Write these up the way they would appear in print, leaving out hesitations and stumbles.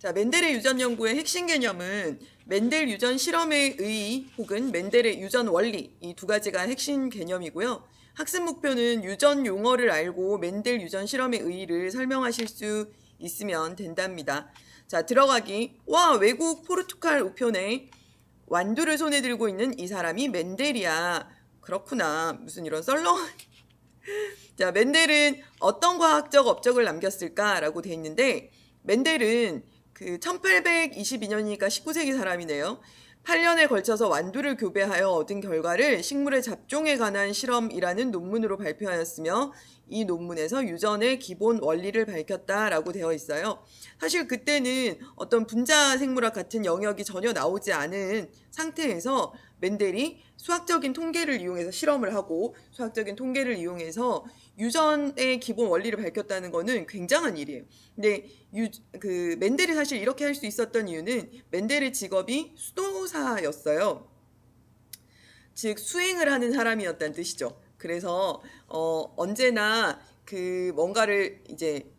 자, 멘델의 유전 연구의 핵심 개념은 멘델 유전 실험의 의 혹은 멘델의 유전 원리, 이 두 가지가 핵심 개념이고요. 학습 목표는 유전 용어를 알고 멘델 유전 실험의 의의를 설명하실 수 있으면 된답니다. 자, 들어가기. 와, 외국 포르투갈 우편에 완두를 손에 들고 있는 이 사람이 멘델이야. 그렇구나. 무슨 이런 썰렁. 자, 멘델은 어떤 과학적 업적을 남겼을까라고 돼 있는데, 멘델은 그 1822년이니까 19세기 사람이네요. 8년에 걸쳐서 완두를 교배하여 얻은 결과를 식물의 잡종에 관한 실험이라는 논문으로 발표하였으며, 이 논문에서 유전의 기본 원리를 밝혔다라고 되어 있어요. 사실 그때는 어떤 분자 생물학 같은 영역이 전혀 나오지 않은 상태에서 멘델이 수학적인 통계를 이용해서 실험을 하고 수학적인 통계를 이용해서 유전의 기본 원리를 밝혔다는 것은 굉장한 일이에요. 근데 멘델이 사실 이렇게 할 수 있었던 이유는 멘델의 직업이 수도사였어요. 즉 수행을 하는 사람이었다는 뜻이죠. 그래서 언제나 그 뭔가를 이제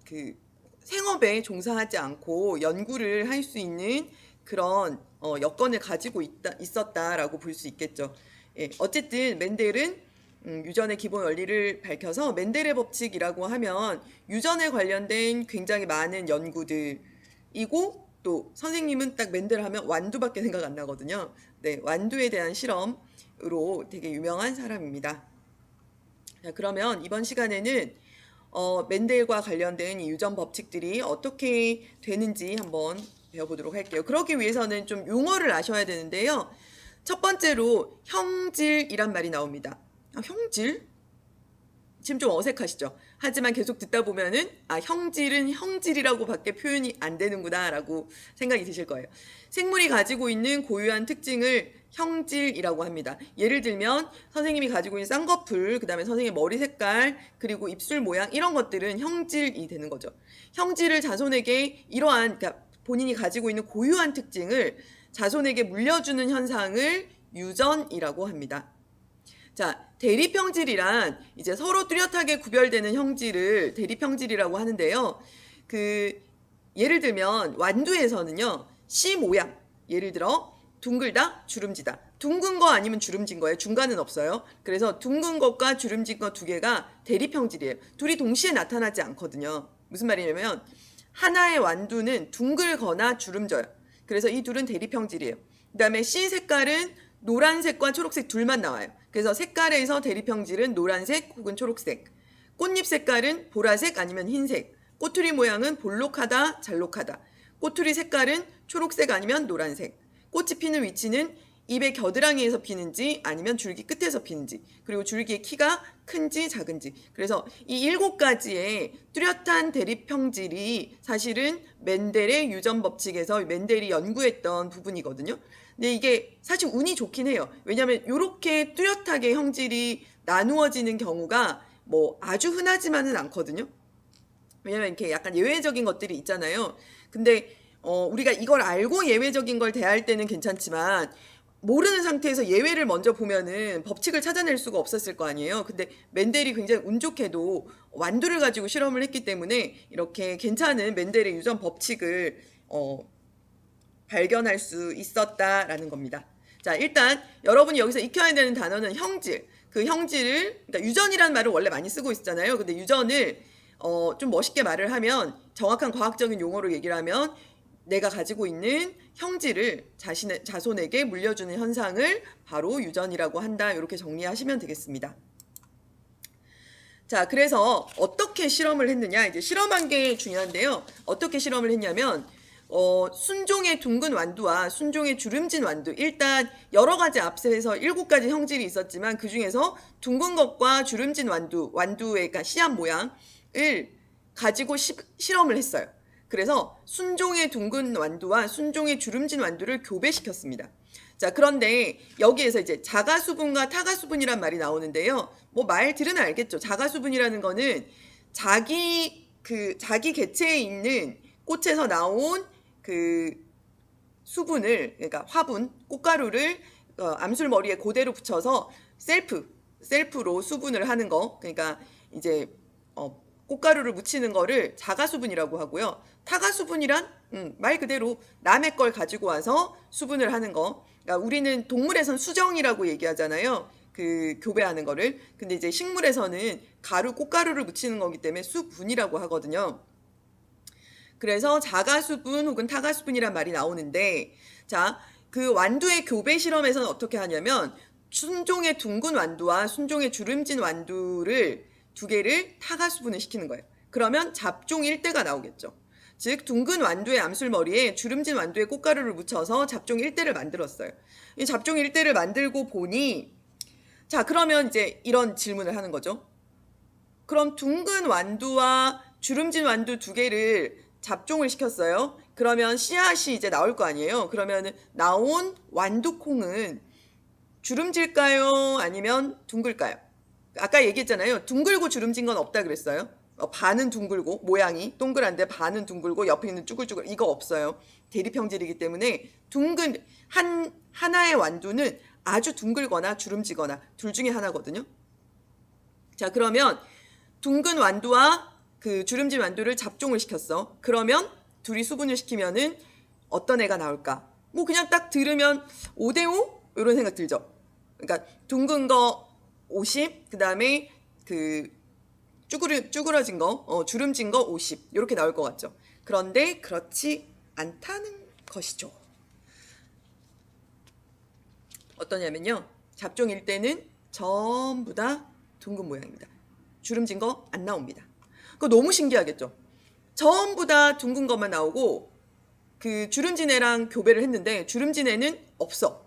그 생업에 종사하지 않고 연구를 할 수 있는 그런 여건을 가지고 있었다라고 볼 수 있겠죠. 예, 어쨌든 멘델은 유전의 기본 원리를 밝혀서 멘델의 법칙이라고 하면 유전에 관련된 굉장히 많은 연구들이고, 또 선생님은 딱 멘델 하면 완두밖에 생각 안 나거든요. 네, 완두에 대한 실험으로 되게 유명한 사람입니다. 자, 그러면 이번 시간에는 멘델과 관련된 이 유전 법칙들이 어떻게 되는지 한번 배워보도록 할게요. 그러기 위해서는 좀 용어를 아셔야 되는데요. 첫 번째로 형질이란 말이 나옵니다. 형질? 지금 좀 어색하시죠? 하지만 계속 듣다 보면은 형질은 형질이라고 밖에 표현이 안 되는구나 라고 생각이 드실 거예요. 생물이 가지고 있는 고유한 특징을 형질이라고 합니다. 예를 들면 선생님이 가지고 있는 쌍꺼풀, 그 다음에 선생님의 머리 색깔, 그리고 입술 모양, 이런 것들은 형질이 되는 거죠. 형질을 자손에게 이러한, 그러니까 본인이 가지고 있는 고유한 특징을 자손에게 물려주는 현상을 유전이라고 합니다. 자, 대립형질이란 이제 서로 뚜렷하게 구별되는 형질을 대립형질이라고 하는데요. 예를 들면 완두에서는요, 씨 모양, 예를 들어 둥글다, 주름지다. 둥근 거 아니면 주름진 거예요. 중간은 없어요. 그래서 둥근 것과 주름진 것 두 개가 대립형질이에요. 둘이 동시에 나타나지 않거든요. 무슨 말이냐면 하나의 완두는 둥글거나 주름져요. 그래서 이 둘은 대립형질이에요. 그 다음에 씨 색깔은 노란색과 초록색 둘만 나와요. 그래서 색깔에서 대립형질은 노란색 혹은 초록색. 꽃잎 색깔은 보라색 아니면 흰색. 꼬투리 모양은 볼록하다, 잘록하다. 꼬투리 색깔은 초록색 아니면 노란색. 꽃이 피는 위치는 잎의 겨드랑이에서 피는지 아니면 줄기 끝에서 피는지, 그리고 줄기의 키가 큰지 작은지. 그래서 이 7가지의 뚜렷한 대립형질이 사실은 멘델의 유전 법칙에서 멘델이 연구했던 부분이거든요. 근데 이게 사실 운이 좋긴 해요. 왜냐하면 이렇게 뚜렷하게 형질이 나누어지는 경우가 뭐 아주 흔하지만은 않거든요. 왜냐면 이렇게 약간 예외적인 것들이 있잖아요. 근데 우리가 이걸 알고 예외적인 걸 대할 때는 괜찮지만 모르는 상태에서 예외를 먼저 보면은 법칙을 찾아낼 수가 없었을 거 아니에요. 근데 멘델이 굉장히 운 좋게도 완두를 가지고 실험을 했기 때문에 이렇게 괜찮은 멘델의 유전 법칙을 발견할 수 있었다라는 겁니다. 자, 일단 여러분이 여기서 익혀야 되는 단어는 형질. 그 형질을, 그러니까 유전이라는 말을 원래 많이 쓰고 있잖아요. 근데 유전을 좀 멋있게 말을 하면, 정확한 과학적인 용어로 얘기를 하면 내가 가지고 있는 형질을 자손에게 물려주는 현상을 바로 유전이라고 한다. 이렇게 정리하시면 되겠습니다. 자, 그래서 어떻게 실험을 했느냐, 이제 실험한 게 중요한데요. 어떻게 실험을 했냐면 순종의 둥근 완두와 순종의 주름진 완두, 일단 여러 가지 앞서서 7가지 형질이 있었지만 그 중에서 둥근 것과 주름진 완두의, 그러니까 씨앗 모양을 가지고 실험을 했어요. 그래서 순종의 둥근 완두와 순종의 주름진 완두를 교배시켰습니다. 자, 그런데 여기에서 이제 자가수분과 타가수분이란 말이 나오는데요. 뭐 말 들으면 알겠죠. 자가수분이라는 거는 자기 개체에 있는 꽃에서 나온 그 수분을, 그러니까 화분, 꽃가루를 암술 머리에 그대로 붙여서 셀프로 수분을 하는 거. 그러니까 이제 꽃가루를 묻히는 거를 자가수분이라고 하고요. 타가수분이란 말 그대로 남의 걸 가지고 와서 수분을 하는 거. 그러니까 우리는 동물에선 수정이라고 얘기하잖아요. 그 교배하는 거를. 근데 이제 식물에서는 가루, 꽃가루를 묻히는 거기 때문에 수분이라고 하거든요. 그래서 자가수분 혹은 타가수분이란 말이 나오는데, 자, 그 완두의 교배 실험에서는 어떻게 하냐면 순종의 둥근 완두와 순종의 주름진 완두를 두 개를 타가수분을 시키는 거예요. 그러면 잡종 1대가 나오겠죠. 즉 둥근 완두의 암술머리에 주름진 완두의 꽃가루를 묻혀서 잡종 1대를 만들었어요. 이 잡종 1대를 만들고 보니, 자, 그러면 이제 이런 질문을 하는 거죠. 그럼 둥근 완두와 주름진 완두 두 개를 잡종을 시켰어요. 그러면 씨앗이 이제 나올 거 아니에요. 그러면 나온 완두콩은 주름질까요? 아니면 둥글까요? 아까 얘기했잖아요. 둥글고 주름진 건 없다 그랬어요. 반은 둥글고 모양이 동그란데 반은 둥글고 옆에 있는 쭈글쭈글 이거 없어요. 대립형질이기 때문에 둥근 하나의 완두는 아주 둥글거나 주름지거나 둘 중에 하나거든요. 자, 그러면 둥근 완두와 그 주름진 완두를 잡종을 시켰어. 그러면 둘이 수분을 시키면은 어떤 애가 나올까? 뭐 그냥 딱 들으면 5대5 이런 생각 들죠. 그러니까 둥근 거 50, 그다음에 그 쭈그러진 거, 주름진 거 50 이렇게 나올 것 같죠. 그런데 그렇지 않다는 것이죠. 어떠냐면요. 잡종 1대는 전부 다 둥근 모양입니다. 주름진 거 안 나옵니다. 그거 너무 신기하겠죠. 전부 다 둥근 것만 나오고 그 주름진 애랑 교배를 했는데 주름진 애는 없어.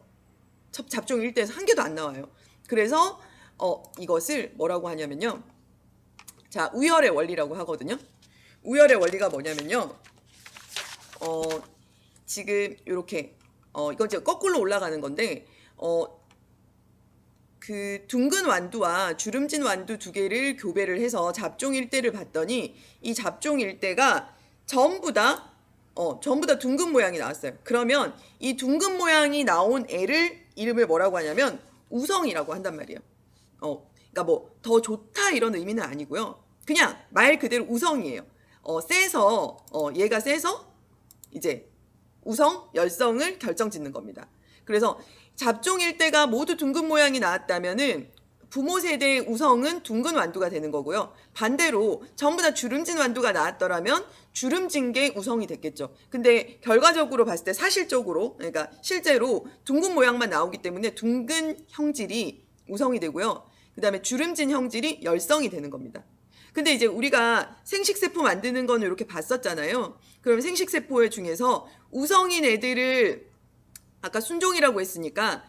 잡종 1대에서 한 개도 안 나와요. 그래서 이것을 뭐라고 하냐면요. 자, 우열의 원리라고 하거든요. 우열의 원리가 뭐냐면요. 지금 이렇게 이건 이제 거꾸로 올라가는 건데 그 둥근 완두와 주름진 완두 두 개를 교배를 해서 잡종 1대를 봤더니 이 잡종 1대가 전부 다 둥근 모양이 나왔어요. 그러면 이 둥근 모양이 나온 애를 이름을 뭐라고 하냐면 우성이라고 한단 말이에요. 그러니까 뭐 더 좋다 이런 의미는 아니고요. 그냥 말 그대로 우성이에요. 얘가 세서 이제 우성, 열성을 결정짓는 겁니다. 그래서 잡종 1대가 모두 둥근 모양이 나왔다면은 부모 세대의 우성은 둥근 완두가 되는 거고요. 반대로 전부 다 주름진 완두가 나왔더라면 주름진 게 우성이 됐겠죠. 근데 결과적으로 봤을 때 사실적으로, 그러니까 실제로 둥근 모양만 나오기 때문에 둥근 형질이 우성이 되고요. 그 다음에 주름진 형질이 열성이 되는 겁니다. 근데 이제 우리가 생식세포 만드는 거는 이렇게 봤었잖아요. 그럼 생식세포 중에서 우성인 애들을 아까 순종이라고 했으니까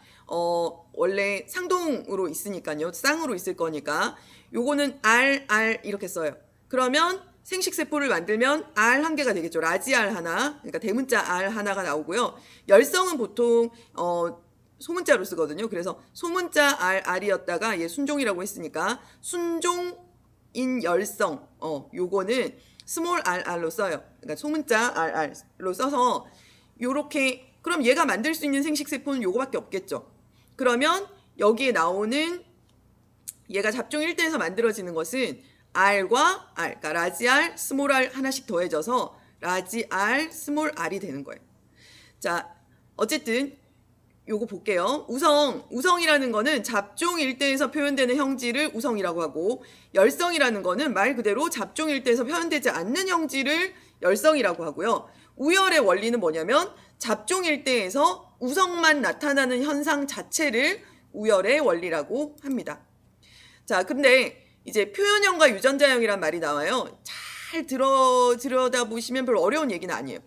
원래 상동으로 있으니까요. 쌍으로 있을 거니까 요거는 R 이렇게 써요. 그러면 생식세포를 만들면 R 한 개가 되겠죠. 라지 R 하나, 그러니까 대문자 R 하나가 나오고요. 열성은 보통 소문자로 쓰거든요. 그래서 소문자 R이었다가 얘 순종이라고 했으니까 순종인 열성, 요거는 스몰 rr로 써요. 그러니까 소문자 rr로 써서 요렇게, 그럼 얘가 만들 수 있는 생식세포는 요거밖에 없겠죠. 그러면 여기에 나오는 얘가 잡종 1대에서 만들어지는 것은 R과 R, 그러니까 라지 R, 스몰 r 하나씩 더해져서 라지 R, 스몰 r이 되는 거예요. 자, 어쨌든 요거 볼게요. 우성이라는 거는 잡종 1대에서 표현되는 형질을 우성이라고 하고, 열성이라는 거는 말 그대로 잡종 1대에서 표현되지 않는 형질을 열성이라고 하고요. 우열의 원리는 뭐냐면 잡종 1대에서 우성만 나타나는 현상 자체를 우열의 원리라고 합니다. 자, 근데 이제 표현형과 유전자형이란 말이 나와요. 잘 들여다보시면 별로 어려운 얘기는 아니에요.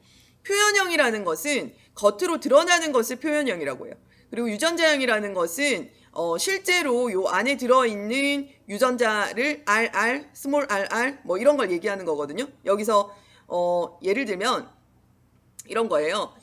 표현형이라는 것은 겉으로 드러나는 것을 표현형이라고 해요. 그리고 유전자형이라는 것은 실제로 요 안에 들어있는 유전자를 RR, 스몰 rr 뭐 이런 걸 얘기하는 거거든요. 여기서 예를 들면 이런 거예요.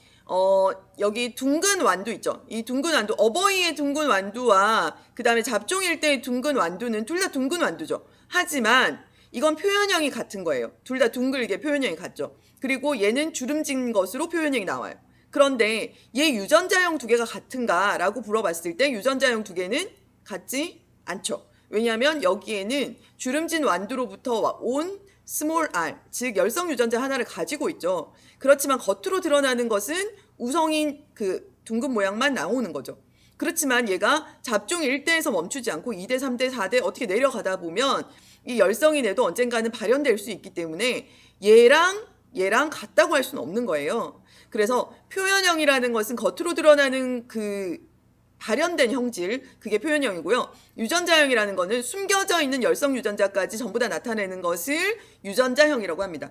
여기 둥근 완두 있죠. 이 둥근 완두, 어버이의 둥근 완두와 그 다음에 잡종일 때의 둥근 완두는 둘 다 둥근 완두죠. 하지만 이건 표현형이 같은 거예요. 둘 다 둥글게 표현형이 같죠. 그리고 얘는 주름진 것으로 표현형이 나와요. 그런데 얘 유전자형 두 개가 같은가 라고 물어봤을 때 유전자형 두 개는 같지 않죠. 왜냐하면 여기에는 주름진 완두로부터 온 스몰 r, 즉 열성 유전자 하나를 가지고 있죠. 그렇지만 겉으로 드러나는 것은 우성인 그 둥근 모양만 나오는 거죠. 그렇지만 얘가 잡종 1대에서 멈추지 않고 2대, 3대, 4대 어떻게 내려가다 보면 이 열성인에도 언젠가는 발현될 수 있기 때문에 얘랑 같다고 할 수는 없는 거예요. 그래서 표현형이라는 것은 겉으로 드러나는 그 발현된 형질, 그게 표현형이고요. 유전자형이라는 거는 숨겨져 있는 열성 유전자까지 전부 다 나타내는 것을 유전자형이라고 합니다.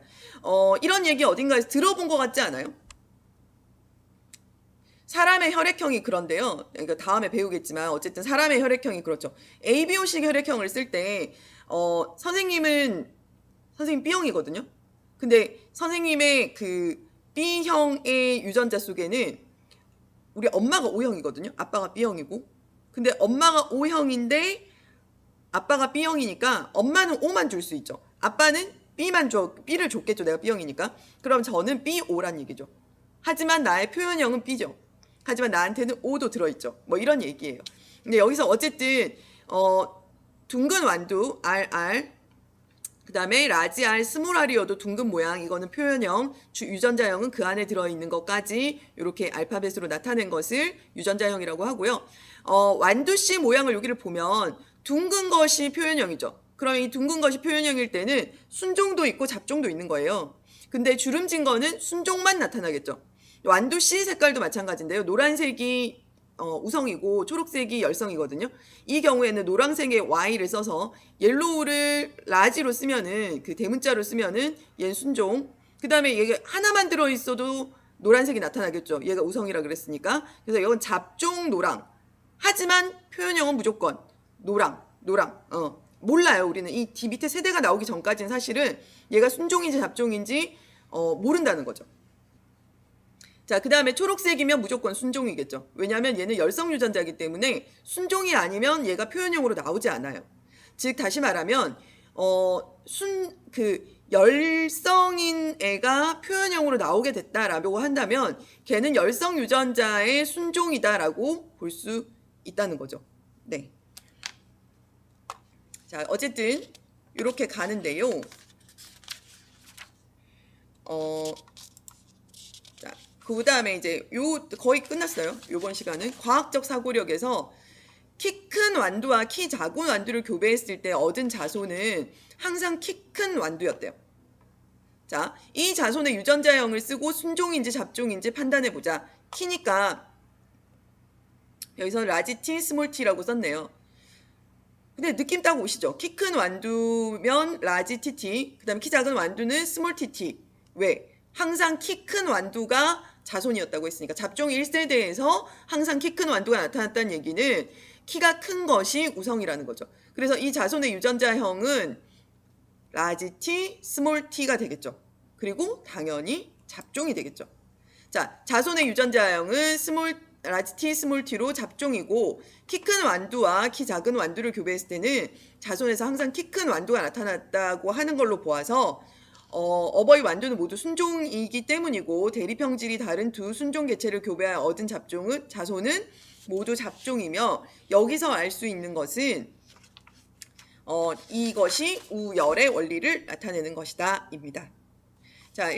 이런 얘기 어딘가에서 들어본 것 같지 않아요? 사람의 혈액형이 그런데요. 그러니까 다음에 배우겠지만 어쨌든 사람의 혈액형이 그렇죠. ABO식 혈액형을 쓸 때 선생님 B형이거든요. 근데 선생님의 그 B형의 유전자 속에는 우리 엄마가 O형이거든요. 아빠가 B형이고. 근데 엄마가 O형인데 아빠가 B형이니까 엄마는 O만 줄 수 있죠. 아빠는 B를 줬겠죠. 내가 B형이니까. 그럼 저는 BO란 얘기죠. 하지만 나의 표현형은 B죠. 하지만 나한테는 O도 들어있죠. 뭐 이런 얘기예요. 근데 여기서 어쨌든 둥근 완두 RR, 그 다음에 라지 R, 스몰 R이어도 둥근 모양, 이거는 표현형, 유전자형은 그 안에 들어있는 것까지 이렇게 알파벳으로 나타낸 것을 유전자형이라고 하고요. 완두씨 모양을 여기를 보면 둥근 것이 표현형이죠. 그럼 이 둥근 것이 표현형일 때는 순종도 있고 잡종도 있는 거예요. 근데 주름진 거는 순종만 나타나겠죠. 완두씨 색깔도 마찬가지인데요. 노란색이 우성이고 초록색이 열성이거든요. 이 경우에는 노란색의 Y를 써서 옐로우를 라지로 쓰면은 그 대문자로 쓰면은 얘는 순종. 그 다음에 얘가 하나만 들어있어도 노란색이 나타나겠죠. 얘가 우성이라 그랬으니까. 그래서 이건 잡종 노랑. 하지만 표현형은 무조건 노랑. 몰라요. 우리는 이 밑에 세대가 나오기 전까지는 사실은 얘가 순종인지 잡종인지 모른다는 거죠. 자, 그 다음에 초록색이면 무조건 순종이겠죠. 왜냐하면 얘는 열성 유전자이기 때문에 순종이 아니면 얘가 표현형으로 나오지 않아요. 즉 다시 말하면 열성인 애가 표현형으로 나오게 됐다라고 한다면 걔는 열성 유전자의 순종이다라고 볼 수 있다는 거죠. 네. 자, 어쨌든 이렇게 가는데요. 그 다음에 이제 거의 끝났어요. 요번 시간은 과학적 사고력에서 키 큰 완두와 키 작은 완두를 교배했을 때 얻은 자손은 항상 키 큰 완두였대요. 자, 이 자손의 유전자형을 쓰고 순종인지 잡종인지 판단해보자. 키니까 여기서 라지 T, 스몰 T라고 썼네요. 근데 느낌 딱 오시죠? 키 큰 완두면 라지 TT, 그 다음에 키 작은 완두는 스몰 TT. 왜? 항상 키 큰 완두가 자손이었다고 했으니까 잡종 1세대에서 항상 키 큰 완두가 나타났다는 얘기는 키가 큰 것이 우성이라는 거죠. 그래서 이 자손의 유전자형은 라지 T, 스몰 T가 되겠죠. 그리고 당연히 잡종이 되겠죠. 자, 자손의 유전자형은 라지 T, 스몰 T로 잡종이고 키 큰 완두와 키 작은 완두를 교배했을 때는 자손에서 항상 키 큰 완두가 나타났다고 하는 걸로 보아서 어버이 완두는 모두 순종이기 때문이고 대립형질이 다른 두 순종 개체를 교배하여 얻은 자손은 모두 잡종이며 여기서 알 수 있는 것은 이것이 우열의 원리를 나타내는 것이다 입니다. 자.